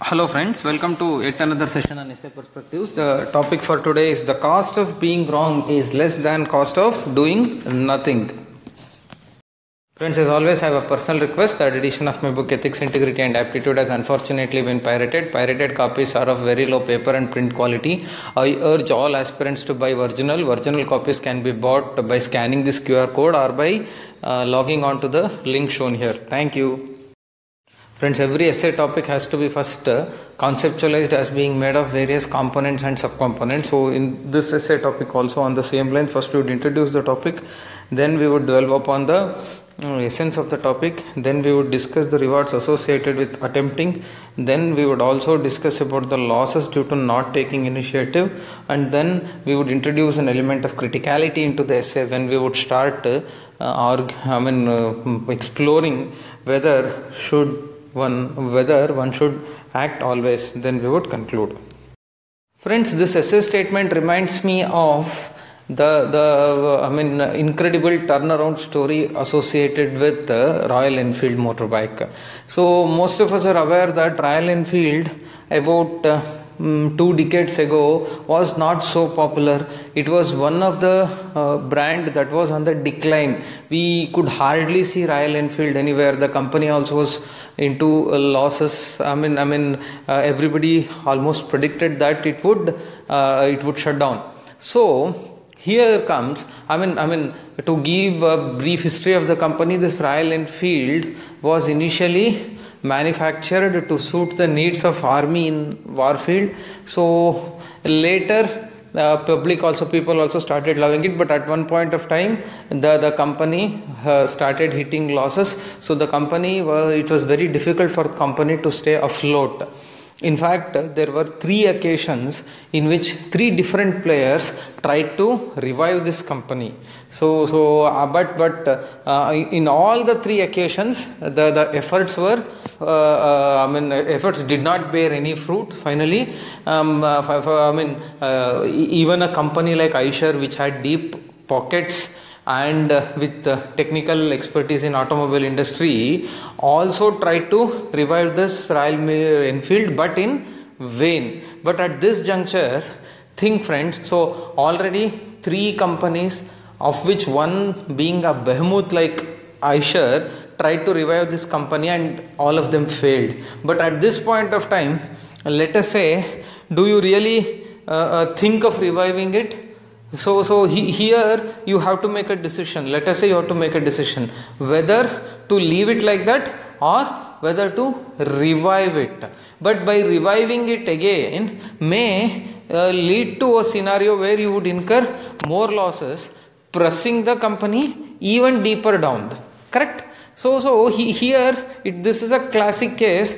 Hello friends, welcome to yet another session on essay perspectives. The topic for today is the cost of being wrong is less than cost of doing nothing. Friends, as always, I have a personal request. Third edition of my book Ethics, Integrity and Aptitude has unfortunately been pirated. Pirated copies are of very low paper and print quality. I urge all aspirants to buy original. Original copies can be bought by scanning this QR code or by logging on to the link shown here. Thank you. Friends, every essay topic has to be first conceptualized as being made of various components and subcomponents. So in this essay topic also on the same line, first we would introduce the topic, then we would dwell upon the essence of the topic, then we would discuss the rewards associated with attempting, then we would also discuss about the losses due to not taking initiative, and then we would introduce an element of criticality into the essay when we would start exploring whether one should act always. Then we would conclude. Friends, this essay statement reminds me of the incredible turnaround story associated with the Royal Enfield motorbike. So most of us are aware that Royal Enfield about 2 decades ago was not so popular. It was one of the brand that was on the decline. We could hardly see Royal Enfield anywhere. The company also was into losses. Everybody almost predicted that it would shut down. So here comes, to give a brief history of the company, this Royal Enfield was initially manufactured to suit the needs of army in warfield. So later people also started loving it, but at one point of time the company started hitting losses. So the company it was very difficult for the company to stay afloat. In fact, there were 3 occasions in which 3 different players tried to revive this company. But in all the 3 occasions, the efforts were efforts did not bear any fruit. Finally, even a company like Eicher, which had deep pockets and with technical expertise in automobile industry, also tried to revive this Royal Enfield, but in vain. But at this juncture, think friends, so already 3 companies, of which one being a behemoth like Eicher, tried to revive this company and all of them failed. But at this point of time, let us say, do you really think of reviving it? So here you have to make a decision. Let us say you have to make a decision whether to leave it like that or whether to revive it. But by reviving it again may lead to a scenario where you would incur more losses, pressing the company even deeper down. Correct? So this is a classic case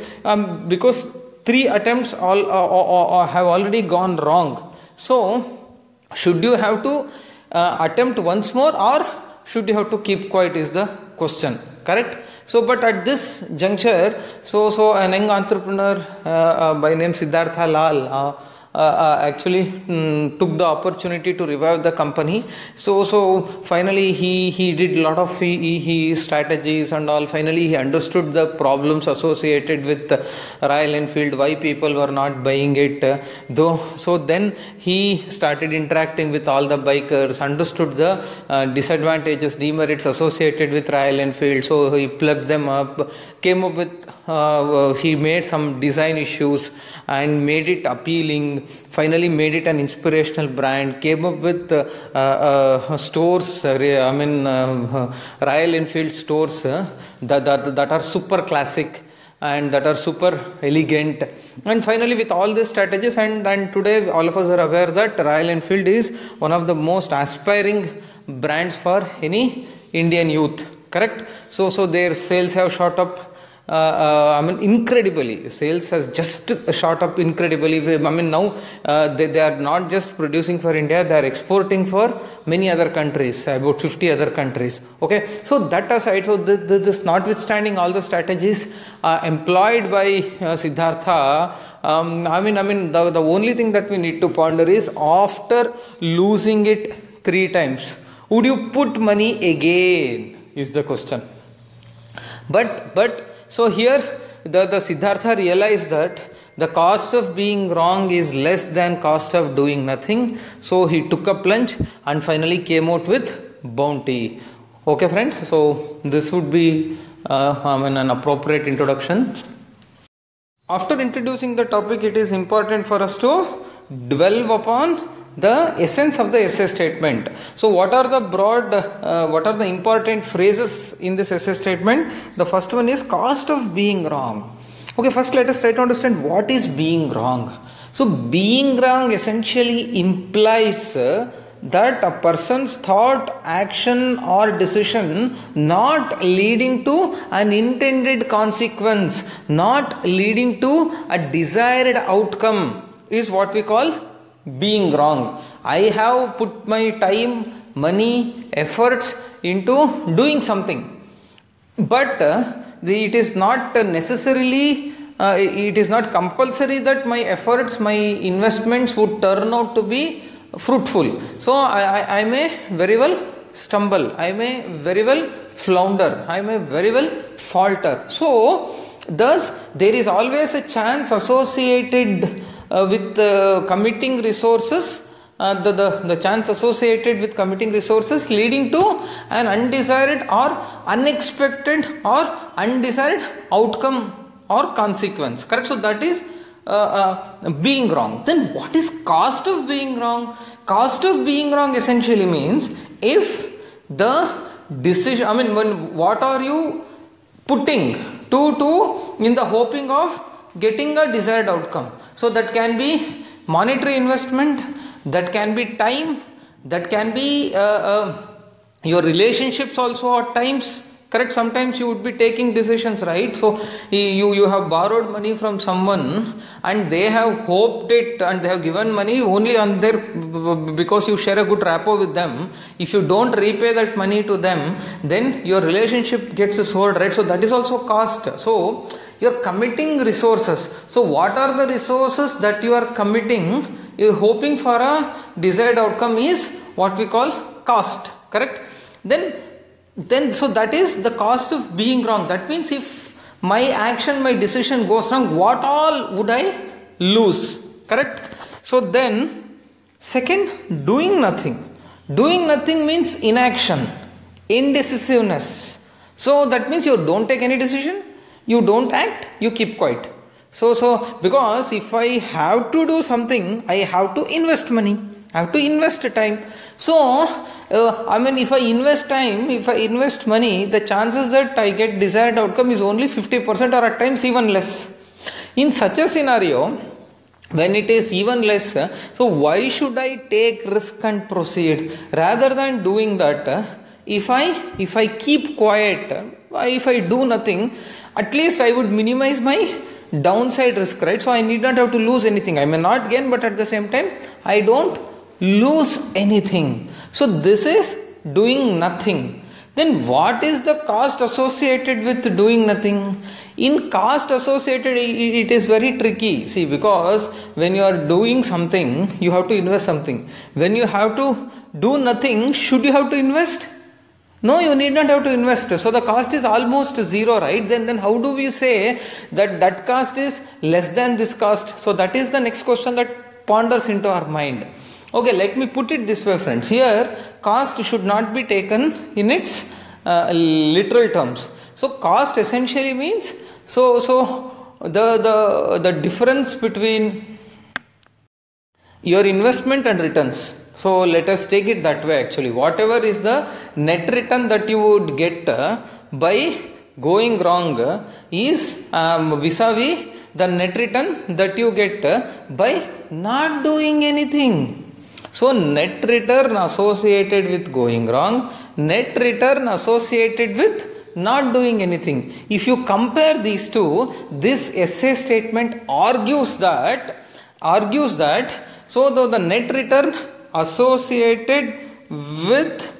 because 3 attempts have already gone wrong. So should you have to attempt once more or should you have to keep quiet is the question. Correct? So but at this juncture, so an young entrepreneur by name Siddhartha Lal actually took the opportunity to revive the company. So finally he did a lot of he strategies and all. Finally he understood the problems associated with Royal Enfield, why people were not buying it. So then he started interacting with all the bikers, understood the disadvantages, demerits associated with Royal Enfield. So he plugged them up, came up with he made some design issues and made it appealing. Finally made it an inspirational brand, came up with stores, Royal Enfield stores that are super classic and that are super elegant. And finally with all these strategies and today all of us are aware that Royal Enfield is one of the most aspiring brands for any Indian youth. Correct? So their sales have shot up incredibly. Sales has just shot up incredibly. Now they are not just producing for India, they are exporting for many other countries, about 50 other countries. Okay, so that aside, so this notwithstanding all the strategies employed by Siddhartha, the only thing that we need to ponder is, after losing it 3 times, would you put money again is the question. But so here the Siddhartha realized that the cost of being wrong is less than cost of doing nothing. So he took a plunge and finally came out with bounty. Okay friends, so this would be an appropriate introduction. After introducing the topic, it is important for us to dwell upon the essence of the essay statement. So what are the what are the important phrases in this essay statement? The first one is cost of being wrong. Okay, first let us try to understand what is being wrong. So being wrong essentially implies that a person's thought, action or decision not leading to an intended consequence, not leading to a desired outcome is what we call being wrong. I have put my time, money, efforts into doing something, but it is not necessarily it is not compulsory that my efforts, my investments would turn out to be fruitful. So I may very well stumble, I may very well flounder, I may very well falter. So thus there is always a chance associated with committing resources, the chance associated with committing resources leading to an undesired or unexpected or undesired outcome or consequence. Correct? So that is being wrong. Then what is cost of being wrong? Cost of being wrong essentially means if the decision, what are you putting to in the hoping of getting a desired outcome? So that can be monetary investment, that can be time, that can be your relationships also at times. Correct? Sometimes you would be taking decisions, right? So you have borrowed money from someone and they have hoped it and they have given money only on their, because you share a good rapport with them. If you don't repay that money to them, then your relationship gets soured, right? So that is also cost. So you are committing resources. So what are the resources that you are committing, hoping for a desired outcome is what we call cost. Correct? Then so that is the cost of being wrong. That means if my action, my decision goes wrong, what all would I lose? Correct? So then second, doing nothing. Doing nothing means inaction, indecisiveness. So that means you don't take any decision, you don't act, you keep quiet. So because if I have to do something, I have to invest money, I have to invest time. So if I invest time, if I invest money, the chances that I get desired outcome is only 50% or at times even less. In such a scenario, when it is even less, so why should I take risk and proceed? Rather than doing that, if I keep quiet, if I do nothing, at least I would minimize my downside risk, right? So I need not have to lose anything. I may not gain, but at the same time, I don't lose anything. So this is doing nothing. Then what is the cost associated with doing nothing? In cost associated, it is very tricky. See, because when you are doing something, you have to invest something. When you have to do nothing, should you have to invest? No, you need not have to invest. So the cost is almost zero, right? Then how do we say that cost is less than this cost? So that is the next question that ponders into our mind. Okay, let me put it this way, friends. Here, cost should not be taken in its literal terms. So cost essentially means the difference between your investment and returns. So let us take it that way actually. Whatever is the net return that you would get by going wrong is vis-a-vis the net return that you get by not doing anything. So net return associated with going wrong, net return associated with not doing anything. If you compare these two, this essay statement argues that so the net return associated with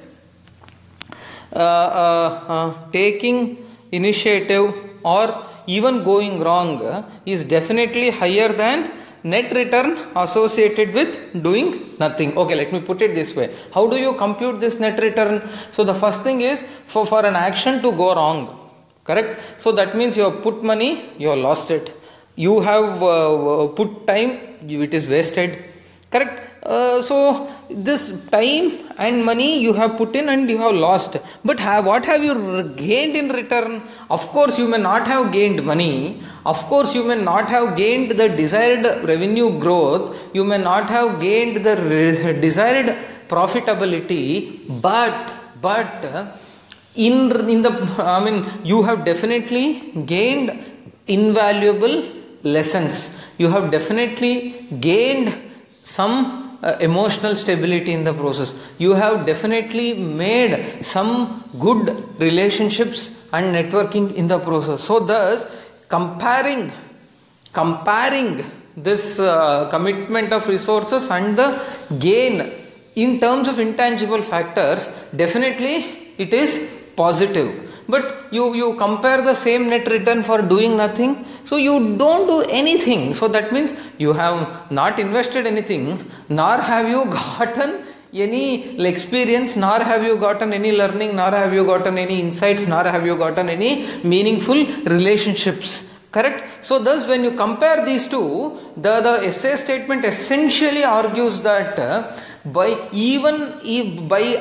taking initiative or even going wrong is definitely higher than net return associated with doing nothing. Okay, let me put it this way. How do you compute this net return? So the first thing is for an action to go wrong, correct? So that means you have put money, you have lost it. you have put time, it is wasted, correct? So this time and money you have put in and you have lost, but what have you gained in return? Of course you may not have gained money, of course you may not have gained the desired revenue growth, you may not have gained the desired profitability, but in the you have definitely gained invaluable lessons, you have definitely gained some emotional stability in the process, you have definitely made some good relationships and networking in the process. So thus comparing this commitment of resources and the gain in terms of intangible factors, definitely it is positive. But you compare the same net return for doing nothing, so you don't do anything. So that means you have not invested anything, nor have you gotten any experience, nor have you gotten any learning, nor have you gotten any insights, nor have you gotten any meaningful relationships. Correct? So thus when you compare these two, the essay statement essentially argues that by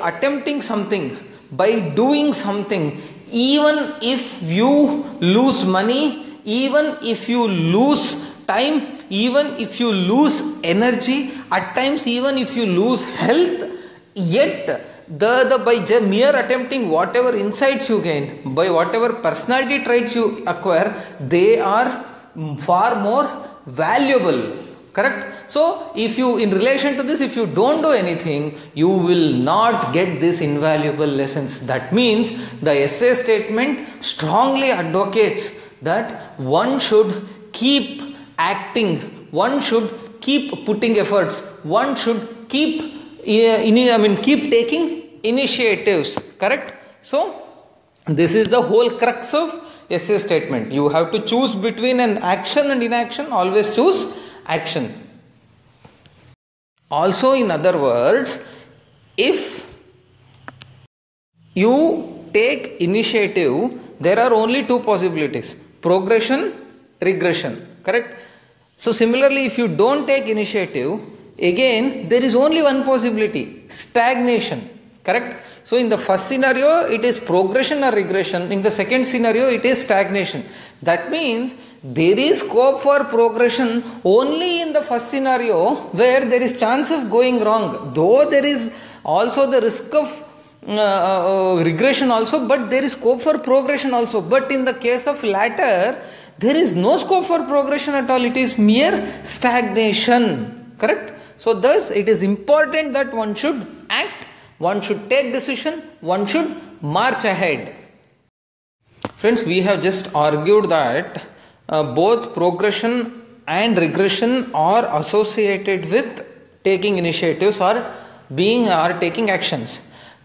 attempting something, by doing something, even if you lose money, even if you lose time, even if you lose energy, at times even if you lose health, yet by mere attempting, whatever insights you gain, by whatever personality traits you acquire, they are far more valuable. Correct? So if you, in relation to this, if you don't do anything, you will not get these invaluable lessons. That means the essay statement strongly advocates that one should keep acting, one should keep putting efforts, one should keep taking initiatives. Correct? So this is the whole crux of essay statement. You have to choose between an action and inaction. Always choose action. Also, in other words, if you take initiative, there are only two possibilities: progression, regression. Correct? So similarly, if you don't take initiative, again there is only one possibility: stagnation. Correct? So in the first scenario it is progression or regression, in the second scenario it is stagnation. That means there is scope for progression only in the first scenario, where there is chance of going wrong, though there is also the risk of regression also, but there is scope for progression also. But in the case of latter, there is no scope for progression at all, it is mere stagnation. Correct? So thus it is important that one should act, one should take decision, one should march ahead. Friends, we have just argued that both progression and regression are associated with taking initiatives or taking actions.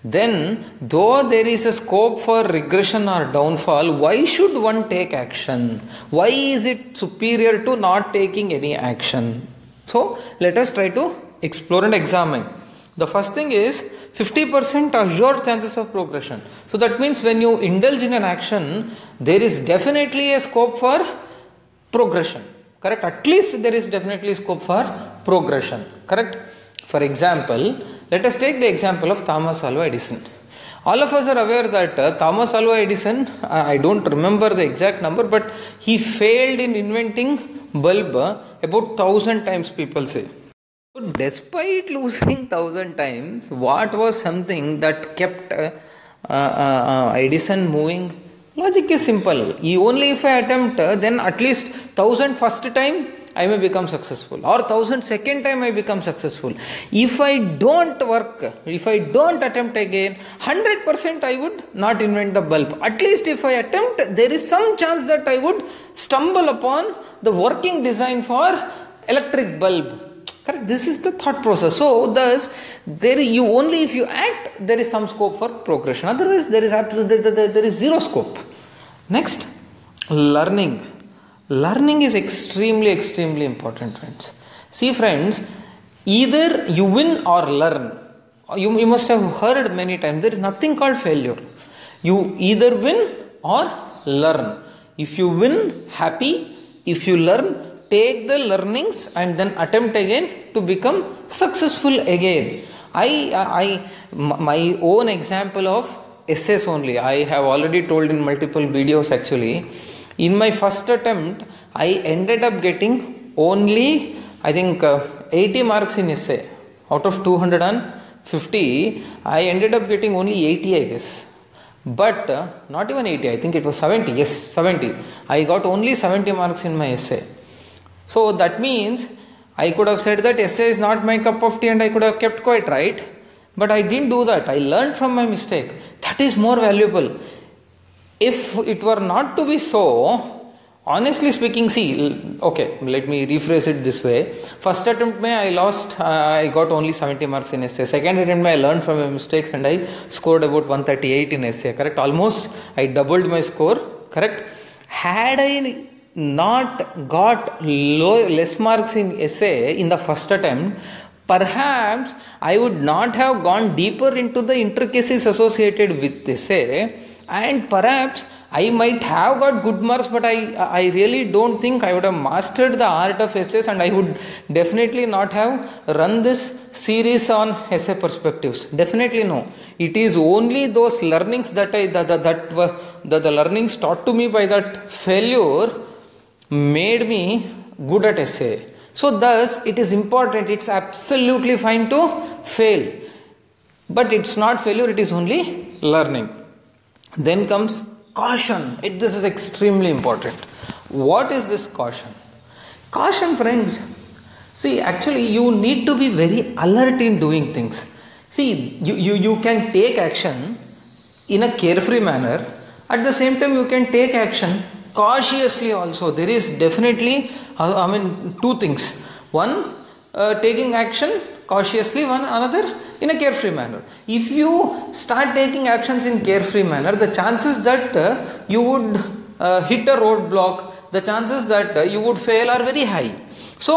Then, though there is a scope for regression or downfall, why should one take action? Why is it superior to not taking any action? So, let us try to explore and examine. The first thing is 50% assured chances of progression. So that means when you indulge in an action, there is definitely a scope for progression. Correct? At least there is definitely scope for progression. Correct? For example, let us take the example of Thomas Alva Edison. All of us are aware that Thomas Alva Edison, I don't remember the exact number, but he failed in inventing bulb about 1,000 times, people say. So despite losing 1,000 times, what was something that kept Edison moving? Logic is simple. Only if I attempt, then at least 1,000 first time I may become successful, or 1,000 second time I become successful. If I don't work, if I don't attempt again, 100% I would not invent the bulb. At least if I attempt, there is some chance that I would stumble upon the working design for electric bulb. Correct? This is the thought process. So thus, only if you act, there is some scope for progression. Otherwise, there is zero scope. Next, learning. Learning is extremely important, friends. See, friends, either you win or learn. You must have heard many times, there is nothing called failure. You either win or learn. If you win, happy. If you learn, take the learnings and then attempt again to become successful again. My own example of essays only, I have already told in multiple videos actually. In my first attempt, I ended up getting only, I think, 80 marks in essay. Out of 250, I ended up getting only 80, I guess. But not even 80, I think it was 70. Yes, 70. I got only 70 marks in my essay. So that means I could have said that essay is not my cup of tea and I could have kept quiet, right? But I didn't do that. I learned from my mistake. That is more valuable. If it were not to be so, honestly speaking, see, okay, let me rephrase it this way. First attempt I got only 70 marks in essay. Second attempt I learned from my mistakes and I scored about 138 in essay, correct? Almost I doubled my score, correct? Had I not got less marks in essay in the first attempt, perhaps I would not have gone deeper into the intricacies associated with essay, and perhaps I might have got good marks, but I really don't think I would have mastered the art of essays, and I would definitely not have run this series on essay perspectives. Definitely no. It is only those learnings that the learnings taught to me by that failure made me good at essay. So thus it is important, it's absolutely fine to fail, but it's not failure, it is only learning. Then comes caution. This is extremely important. What is this caution? Caution, friends. See, actually you need to be very alert in doing things. See, you can take action in a carefree manner. At the same time, you can take action cautiously also. There is definitely, two things. One, taking action cautiously, another in a carefree manner. If you start taking actions in carefree manner, the chances that you would hit a roadblock, the chances that you would fail are very high. So,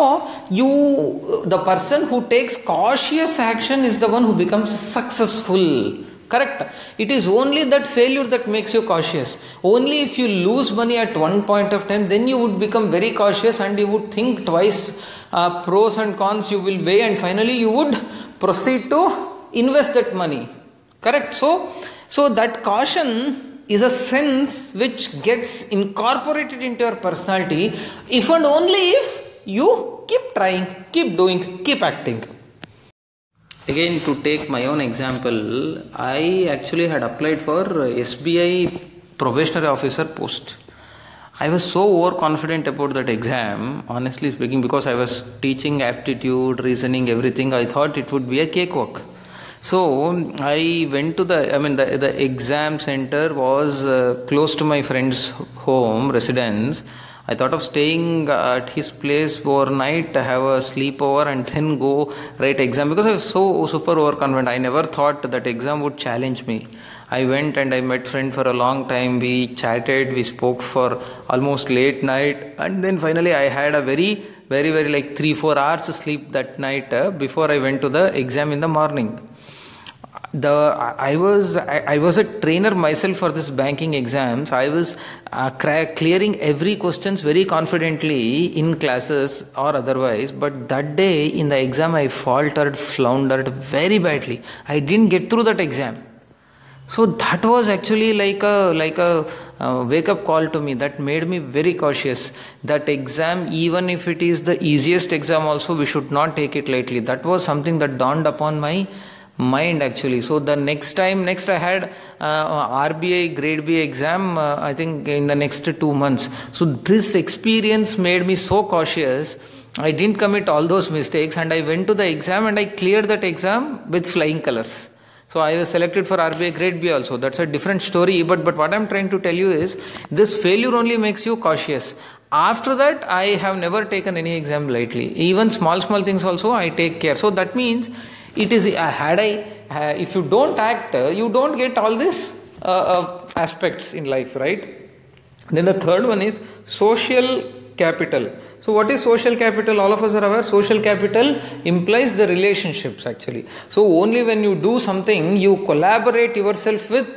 the person who takes cautious action is the one who becomes successful. Correct? It is only that failure that makes you cautious. Only if you lose money at one point of time, then you would become very cautious and you would think twice, pros and cons you will weigh, and finally you would proceed to invest that money. Correct? So that caution is a sense which gets incorporated into your personality if and only if you keep trying, keep doing, keep acting. Again, to take my own example, I actually had applied for SBI probationary officer post. I was so overconfident about that exam, honestly speaking, because I was teaching aptitude, reasoning, everything. I thought it would be a cakewalk. So I went to the exam center was close to my friend's home, residence. I thought of staying at his place overnight, have a sleepover and then go write exam, because I was so super overconfident. I never thought that exam would challenge me. I went and I met friend for a long time. We chatted, we spoke for almost late night, and then finally I had a very like 3-4 hours sleep that night before I went to the exam in the morning. I was a trainer myself for this banking exams. I was clearing every questions very confidently in classes or otherwise, but that day in the exam I floundered very badly. I didn't get through that exam. So that was actually like a wake up call to me. That made me very cautious. That exam, even if it is the easiest exam also, we should not take it lightly. That was something that dawned upon my mind actually. So the next I had RBI grade B exam, I think in the next 2 months. So this experience made me so cautious. I didn't commit all those mistakes and I went to the exam and I cleared that exam with flying colors. So I was selected for RBI grade B also. That's a different story, but what I'm trying to tell you is this failure only makes you cautious. After that, I have never taken any exam lightly. Even small things also I take care. So that means it is if you don't act, you don't get all these aspects in life, right? Then the third one is social capital. So what is social capital? All of us are aware. Social capital implies the relationships actually. So only when you do something, you collaborate yourself with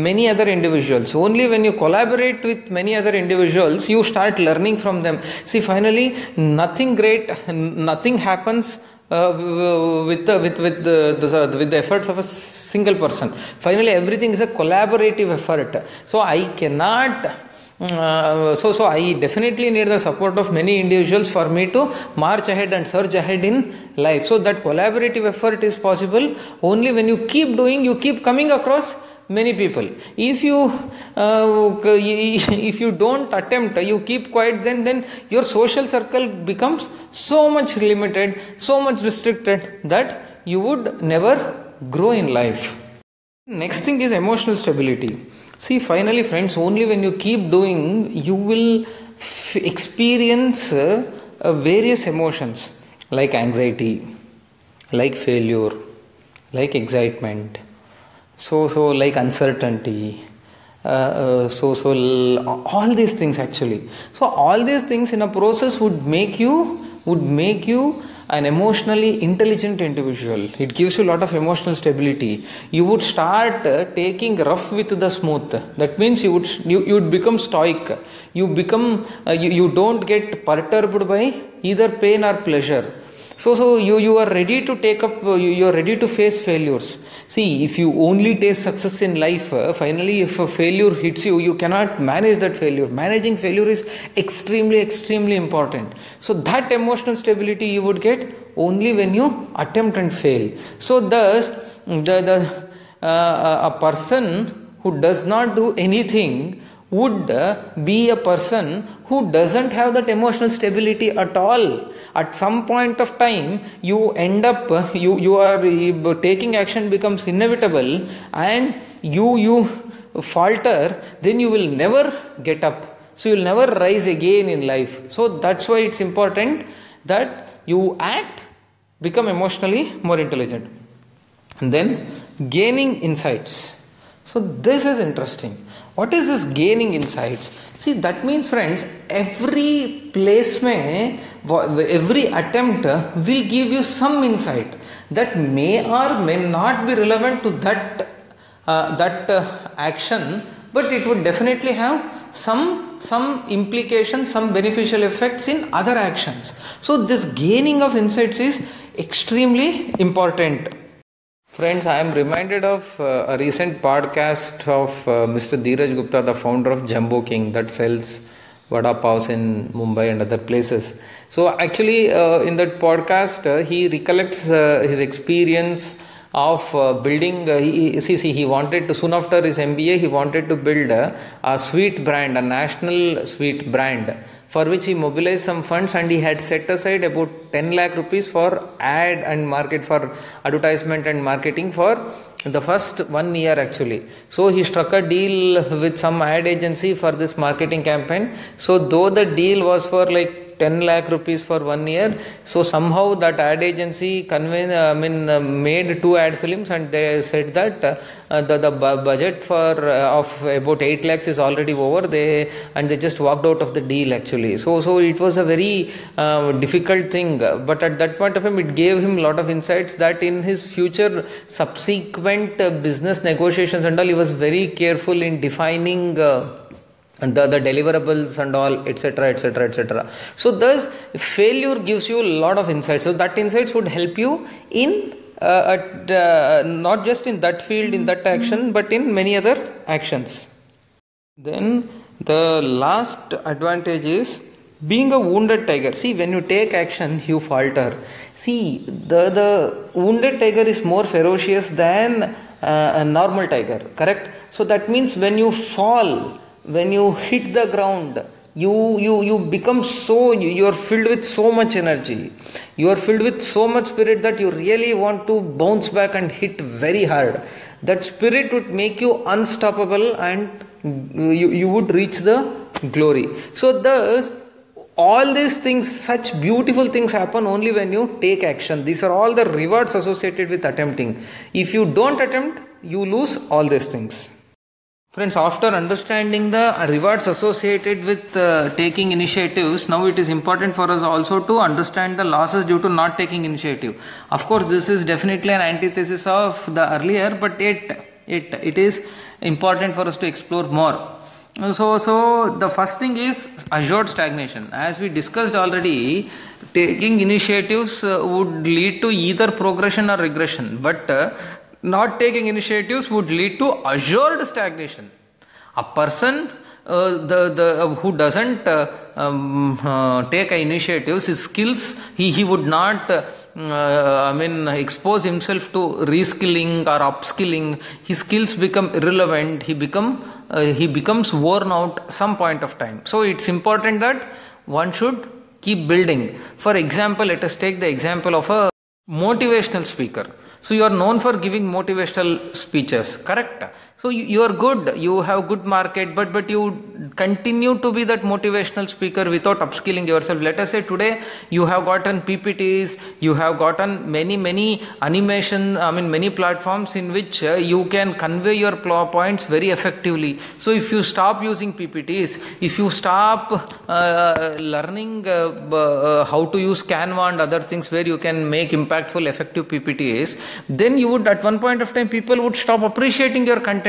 many other individuals. Only when you collaborate with many other individuals, you start learning from them. See, finally, nothing happens with the efforts of a single person. Finally, everything is a collaborative effort. So I cannot. So I definitely need the support of many individuals for me to march ahead and surge ahead in life. So that collaborative effort is possible only when you keep doing, you keep coming across many people. If you don't attempt, you keep quiet, then your social circle becomes so much limited, so much restricted that you would never grow in life. Next thing is emotional stability. See, finally friends, only when you keep doing, you will experience various emotions like anxiety, like failure, like excitement, so like uncertainty, all these things actually. So all these things in a process would make you an emotionally intelligent individual. It gives you a lot of emotional stability. You would start taking rough with the smooth. That means you would become stoic. You don't get perturbed by either pain or pleasure. So you are ready to take up, you are ready to face failures. See, if you only taste success in life, finally if a failure hits you, you cannot manage that failure. Managing failure is extremely important. So that emotional stability you would get only when you attempt and fail. So thus, a person who does not do anything would be a person who doesn't have that emotional stability at all. At some point of time, you end up, you are taking action becomes inevitable, and you falter, then you will never get up. So you will never rise again in life. So that's why it's important that you act, become emotionally more intelligent. And then gaining insights. So this is interesting. What is this gaining insights? See, that means friends, every placement, every attempt will give you some insight that may or may not be relevant to that action, but it would definitely have some implications, some beneficial effects in other actions. So this gaining of insights is extremely important. Friends, I am reminded of a recent podcast of Mr. Dheeraj Gupta, the founder of Jumbo King, that sells vada pavs in Mumbai and other places. So actually in that podcast he recollects his experience of building, he wanted to, soon after his MBA, he wanted to build a sweet brand, a national sweet brand, for which he mobilized some funds, and he had set aside about 10 lakh rupees for ad and market, for advertisement and marketing for the first 1 year actually. So he struck a deal with some ad agency for this marketing campaign. So though the deal was for like 10 lakh rupees for 1 year, so somehow that ad agency made 2 ad films, and they said that the budget for of about 8 lakhs is already over, they just walked out of the deal actually. So it was a very difficult thing, but at that point of time it gave him a lot of insights that in his future subsequent business negotiations and all, he was very careful in defining the deliverables and all, etc. So thus failure gives you a lot of insights. So that insights would help you in not just in that field, in that action, but in many other actions. Then the last advantage is being a wounded tiger. See, when you take action, you falter. See, the wounded tiger is more ferocious than a normal tiger, correct? So that means when you fall, when you hit the ground, you become you are filled with so much energy, you are filled with so much spirit that you really want to bounce back and hit very hard. That spirit would make you unstoppable, and you would reach the glory. So thus all these things, such beautiful things happen only when you take action. These are all the rewards associated with attempting. If you don't attempt, you lose all these things. Friends, after understanding the rewards associated with taking initiatives, now it is important for us also to understand the losses due to not taking initiative. Of course, this is definitely an antithesis of the earlier, but it is important for us to explore more. So the first thing is assured stagnation. As we discussed already, taking initiatives would lead to either progression or regression, but not taking initiatives would lead to assured stagnation. A person who doesn't take initiatives, his skills, he would not expose himself to reskilling or upskilling. His skills become irrelevant. He becomes worn out some point of time. So it's important that one should keep building. For example, let us take the example of a motivational speaker. So you are known for giving motivational speeches, correct? So you are good, you have good market, but you continue to be that motivational speaker without upskilling yourself. Let us say today you have gotten PPTs, you have gotten many animation, many platforms in which you can convey your points very effectively. So if you stop using PPTs, if you stop learning how to use Canva and other things where you can make impactful, effective PPTs, then you would, at one point of time, people would stop appreciating your content.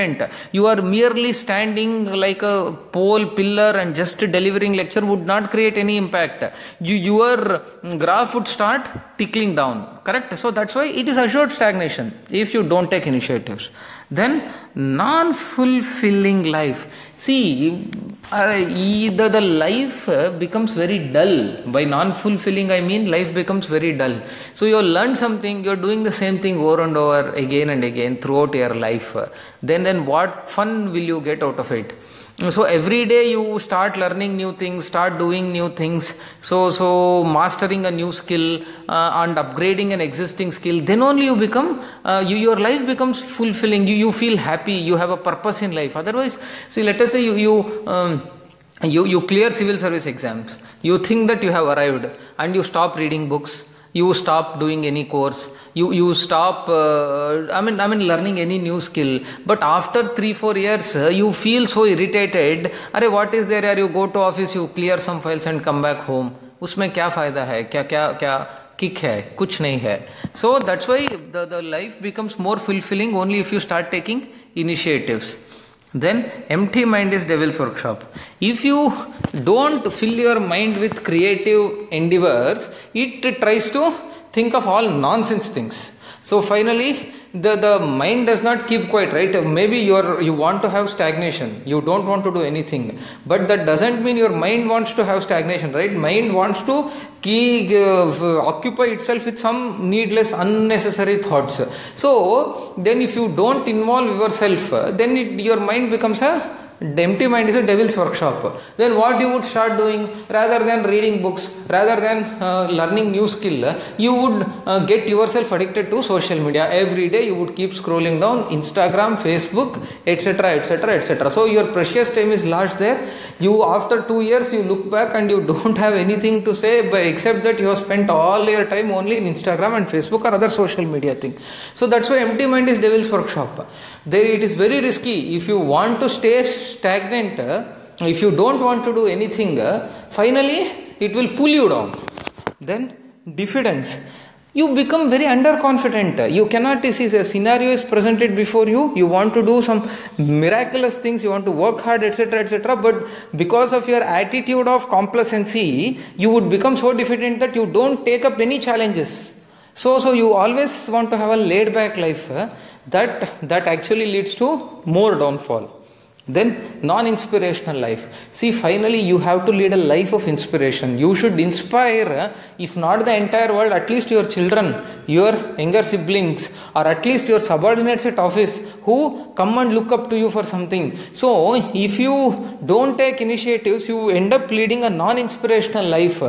You are merely standing like a pole pillar and just delivering lecture would not create any impact. Your graph would start tickling down, correct? So that's why it is assured stagnation if you don't take initiatives. Then non-fulfilling life. See, the life becomes very dull. By non-fulfilling, I mean life becomes very dull. So you learned something, you are doing the same thing over and over again and again throughout your life. Then what fun will you get out of it? So every day you start learning new things, start doing new things, so mastering a new skill and upgrading an existing skill, then only you become, your life becomes fulfilling, you feel happy, you have a purpose in life. Otherwise, see, let us say you clear civil service exams, you think that you have arrived and you stop reading books, you stop doing any course, you stop learning any new skill, but after 3-4 years you feel so irritated. Arey, what is there? You go to office, you clear some files and come back home. उसमें क्या फायदा है? क्या kick है? कुछ नहीं है. So that's why the life becomes more fulfilling only if you start taking initiatives. Then empty mind is devil's workshop. If you don't fill your mind with creative endeavors, it tries to think of all nonsense things. So finally the mind does not keep quiet, right? Maybe you want to have stagnation, you don't want to do anything, but that doesn't mean your mind wants to have stagnation, right? Mind wants to occupy itself with some needless, unnecessary thoughts. So then if you don't involve yourself, then your mind becomes the empty mind is a devil's workshop. Then what you would start doing, rather than reading books, rather than learning new skill, you would get yourself addicted to social media. Every day you would keep scrolling down Instagram, Facebook, etc. So your precious time is lost there. You, after 2 years, you look back and you don't have anything to say except that you have spent all your time only in Instagram and Facebook or other social media thing. So that's why empty mind is devil's workshop. There it is very risky. If you want to stay stagnant, if you don't want to do anything, finally it will pull you down. Then diffidence. You become very underconfident. You cannot see a scenario is presented before you. You want to do some miraculous things. You want to work hard, etc. But because of your attitude of complacency, you would become so diffident that you don't take up any challenges. So you always want to have a laid back life. That actually leads to more downfall. Then non-inspirational life. See, finally you have to lead a life of inspiration. You should inspire, if not the entire world, at least your children, your younger siblings, or at least your subordinates at office who come and look up to you for something. So if you don't take initiatives, you end up leading a non-inspirational life,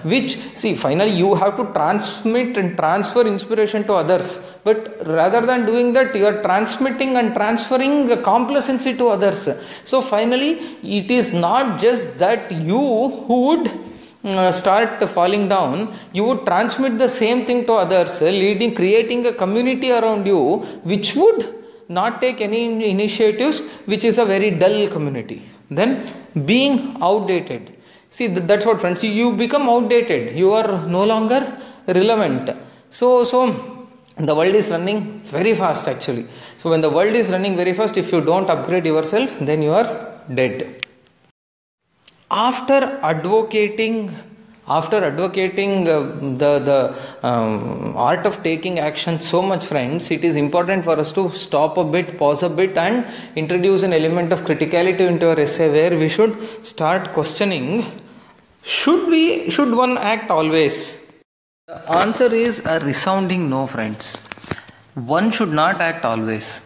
which, see, finally you have to transmit and transfer inspiration to others. But rather than doing that, you are transmitting and transferring complacency to others. So finally, it is not just that you who would start falling down, you would transmit the same thing to others, creating a community around you, which would not take any initiatives, which is a very dull community. Then being outdated. See, that's what, friends, you become outdated. You are no longer relevant. So the world is running very fast actually. So when the world is running very fast, if you don't upgrade yourself, then you are dead. After advocating the art of taking action so much, friends, it is important for us to stop a bit, pause a bit, and introduce an element of criticality into our essay, where we should start questioning, should one act always? The answer is a resounding no, friends. One should not act always.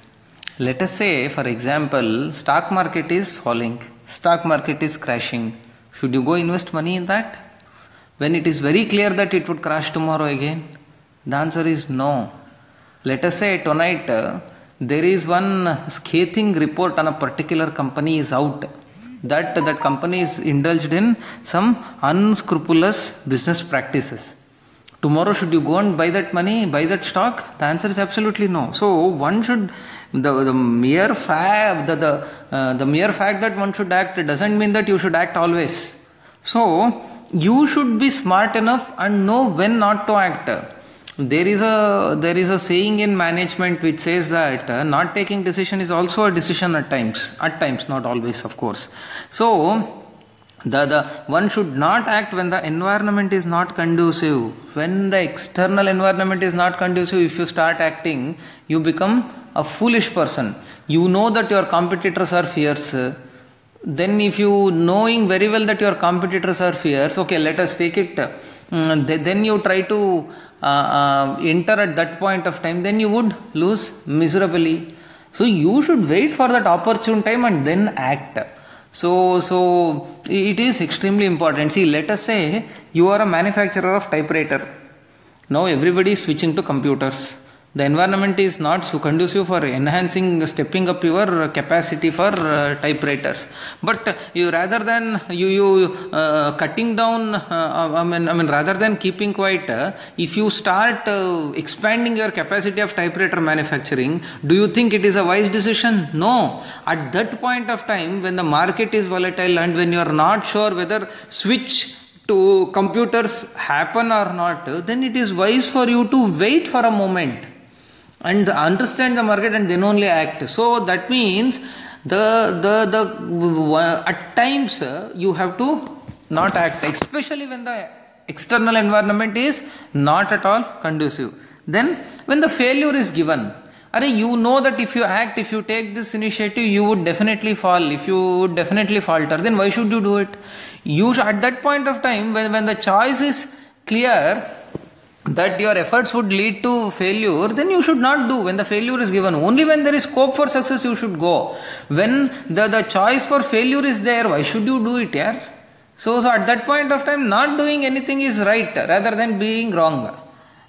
Let us say, for example, stock market is falling, stock market is crashing. Should you go invest money in that when it is very clear that it would crash tomorrow again? The answer is no. Let us say tonight there is one scathing report on a particular company is out, that company is indulged in some unscrupulous business practices. Tomorrow, should you go and buy that money, buy that stock? The answer is absolutely no. So one should, the mere fact that one should act doesn't mean that you should act always. So you should be smart enough and know when not to act. There is a saying in management which says that not taking decision is also a decision at times, not always, of course. So the one should not act when the environment is not conducive. When the external environment is not conducive, if you start acting, you become a foolish person. You know that your competitors are fierce. Then if you knowing very well that your competitors are fierce, okay, let us take it. Then you try to enter at that point of time, then you would lose miserably. So you should wait for that opportune time and then act. So it is extremely important. See, let us say you are a manufacturer of typewriter. Now everybody is switching to computers. The environment is not so conducive for stepping up your capacity for typewriters. But you rather than cutting down, rather than keeping quiet, if you start expanding your capacity of typewriter manufacturing, do you think it is a wise decision? No. At that point of time, when the market is volatile and when you are not sure whether switch to computers happen or not, then it is wise for you to wait for a moment and understand the market and then only act. So that means at times you have to not act, especially when the external environment is not at all conducive. Then when the failure is given, you know that if you act, if you take this initiative, you would definitely fall, if you would definitely falter, then why should you do it? At that point of time, when the choice is clear that your efforts would lead to failure, then you should not do. When the failure is given, only when there is scope for success you should go. When the choice for failure is there, why should you do it? Yeah? So at that point of time, not doing anything is right rather than being wrong.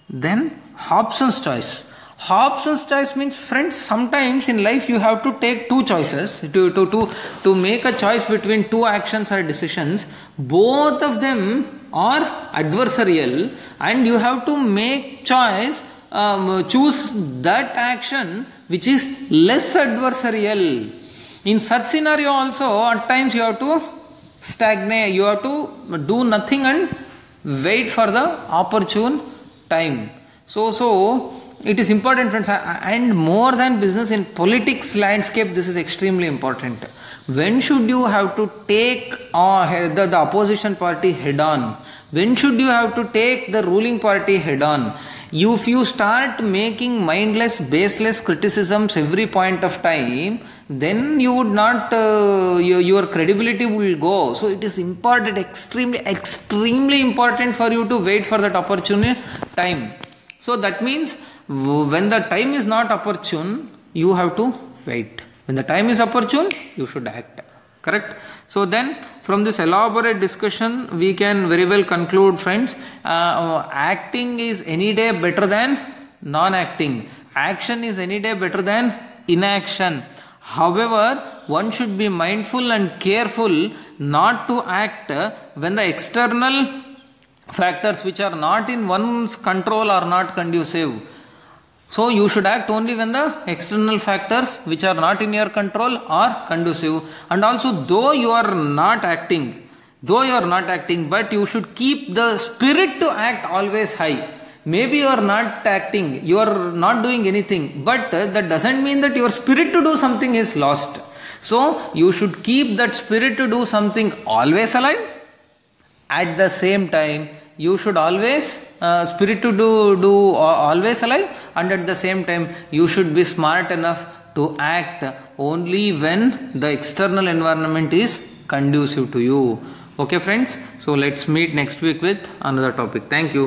Then Hobson's choice. Hobson's choice means, friends, sometimes in life you have to take two choices, to make a choice between two actions or decisions. Both of them are adversarial, and you have to make choose that action which is less adversarial. In such scenario also, at times you have to stagnate, you have to do nothing and wait for the opportune time. So it is important, friends, and more than business, in politics landscape this is extremely important. When should you have to take the opposition party head on? When should you have to take the ruling party head on? If you start making mindless, baseless criticisms every point of time, then you would not, your credibility will go. So it is important, extremely important for you to wait for that opportune time. So that means when the time is not opportune, you have to wait. When the time is opportune, you should act. Correct? So then, from this elaborate discussion, we can very well conclude, friends, acting is any day better than non-acting. Action is any day better than inaction. However, one should be mindful and careful not to act when the external factors which are not in one's control are not conducive. So you should act only when the external factors which are not in your control are conducive. And also though you are not acting, but you should keep the spirit to act always high. Maybe you are not acting, you are not doing anything, but that doesn't mean that your spirit to do something is lost. So you should keep that spirit to do something always alive. At the same time, you should always spirit to do always alive, and at the same time you should be smart enough to act only when the external environment is conducive to you. Okay friends, so let's meet next week with another topic. Thank you.